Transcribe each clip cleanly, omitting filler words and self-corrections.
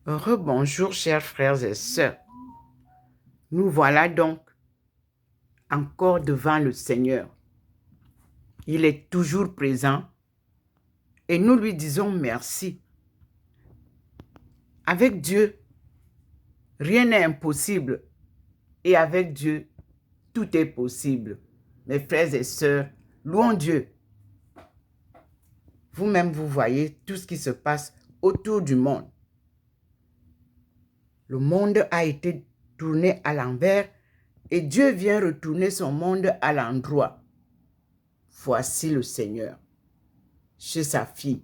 Rebonjour, chers frères et sœurs. Nous voilà donc encore devant le Seigneur. Il est toujours présent et nous lui disons merci. Avec Dieu, rien n'est impossible et avec Dieu, tout est possible. Mes frères et sœurs, louons Dieu. Vous-même, vous voyez tout ce qui se passe autour du monde. Le monde a été tourné à l'envers et Dieu vient retourner son monde à l'endroit. Voici le Seigneur, chez sa fille,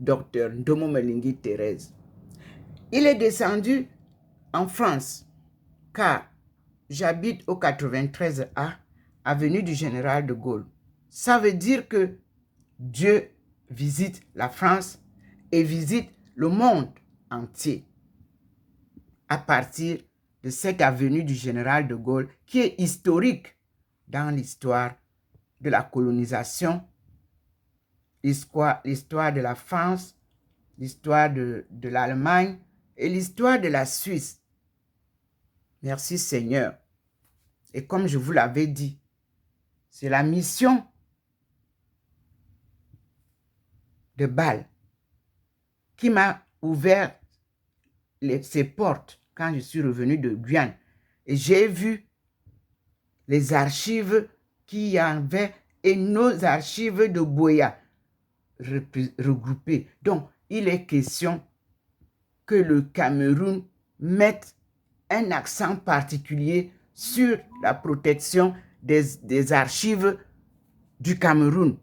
Docteur Ndomo Melingi Thérèse. Il est descendu en France, car j'habite au 93A, avenue du Général de Gaulle. Ça veut dire que Dieu visite la France et visite le monde entier à partir de cette avenue du Général de Gaulle qui est historique dans l'histoire de la colonisation, l'histoire de la France, l'histoire de l'Allemagne et l'histoire de la Suisse. Merci Seigneur. Et comme je vous l'avais dit, c'est la mission de Bâle qui m'a ouvert ses portes quand je suis revenu de Guyane. Et j'ai vu les archives qu'il y avait et nos archives de Buea regroupées. Donc, il est question que le Cameroun mette un accent particulier sur la protection des archives du Cameroun.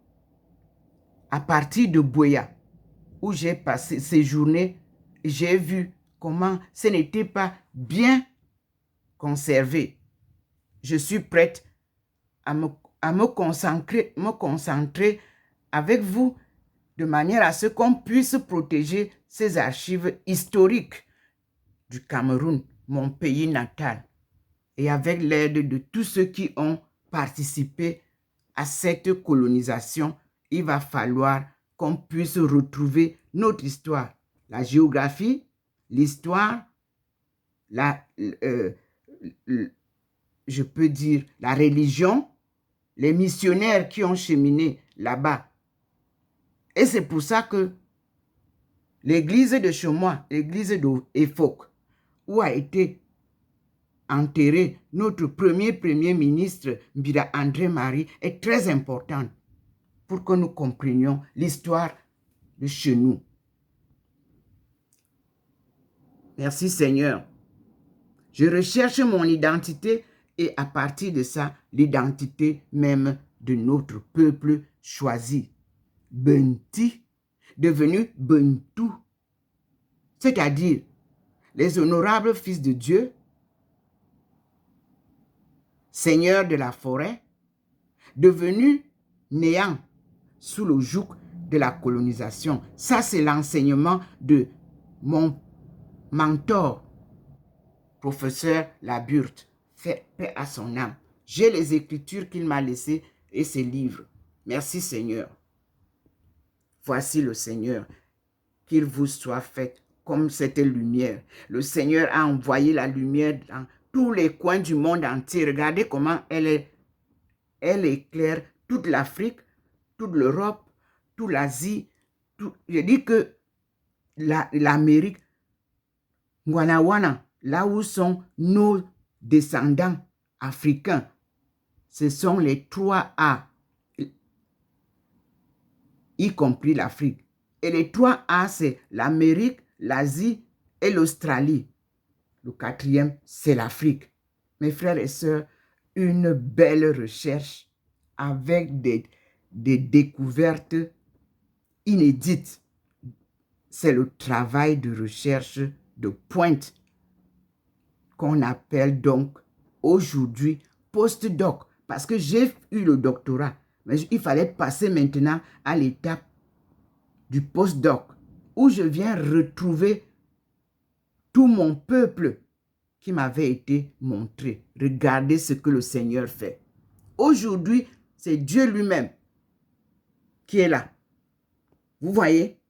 À partir de Buea, où j'ai passé ces journées, j'ai vu comment ce n'était pas bien conservé. Je suis prête à me concentrer avec vous de manière à ce qu'on puisse protéger ces archives historiques du Cameroun, mon pays natal, et avec l'aide de tous ceux qui ont participé à cette colonisation, il va falloir qu'on puisse retrouver notre histoire, la géographie, l'histoire, je peux dire la religion, les missionnaires qui ont cheminé là-bas. Et c'est pour ça que l'église de Chemois, l'église d'Efok, où a été enterré notre premier ministre, Mbira André-Marie, est très importante pour que nous comprenions l'histoire de chez nous. Merci Seigneur. Je recherche mon identité et à partir de ça, l'identité même de notre peuple choisi. Benti, devenu Bentou, c'est-à-dire les honorables fils de Dieu, seigneurs de la forêt, devenus néants sous le joug de la colonisation. Ça, c'est l'enseignement de mon mentor, professeur Laburte, fait paix à son âme. J'ai les écritures qu'il m'a laissées et ses livres. Merci Seigneur. Voici le Seigneur. Qu'il vous soit fait comme cette lumière. Le Seigneur a envoyé la lumière dans tous les coins du monde entier. Regardez comment elle éclaire toute l'Afrique, toute l'Europe, toute l'Asie. Je dis que l'Amérique, Guanawana, là où sont nos descendants africains, ce sont les 3A, y compris l'Afrique. Et les 3A, c'est l'Amérique, l'Asie et l'Australie. Le 4e, c'est l'Afrique. Mes frères et sœurs, une belle recherche avec des découvertes inédites. C'est le travail de recherche de pointe qu'on appelle donc aujourd'hui post-doc. Parce que j'ai eu le doctorat, mais il fallait passer maintenant à l'étape du post-doc, où je viens retrouver tout mon peuple qui m'avait été montré. Regardez ce que le Seigneur fait. Aujourd'hui, c'est Dieu lui-même qui est là. Vous voyez?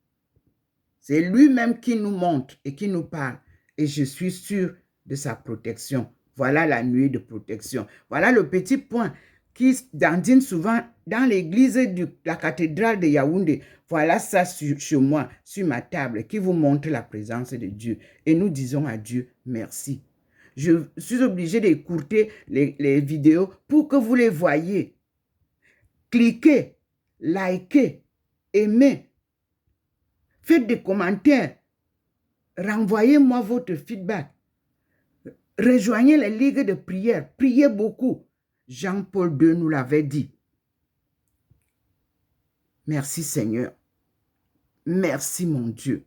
C'est lui-même qui nous montre et qui nous parle. Et je suis sûr de sa protection. Voilà la nuée de protection. Voilà le petit point qui dandine souvent dans l'église de la cathédrale de Yaoundé. Voilà ça chez moi, sur ma table, qui vous montre la présence de Dieu. Et nous disons à Dieu merci. Je suis obligé d'écouter les vidéos pour que vous les voyez. Cliquez, likez, aimez. Faites des commentaires. Renvoyez-moi votre feedback. Rejoignez les ligues de prière. Priez beaucoup. Jean-Paul II nous l'avait dit. Merci Seigneur. Merci mon Dieu.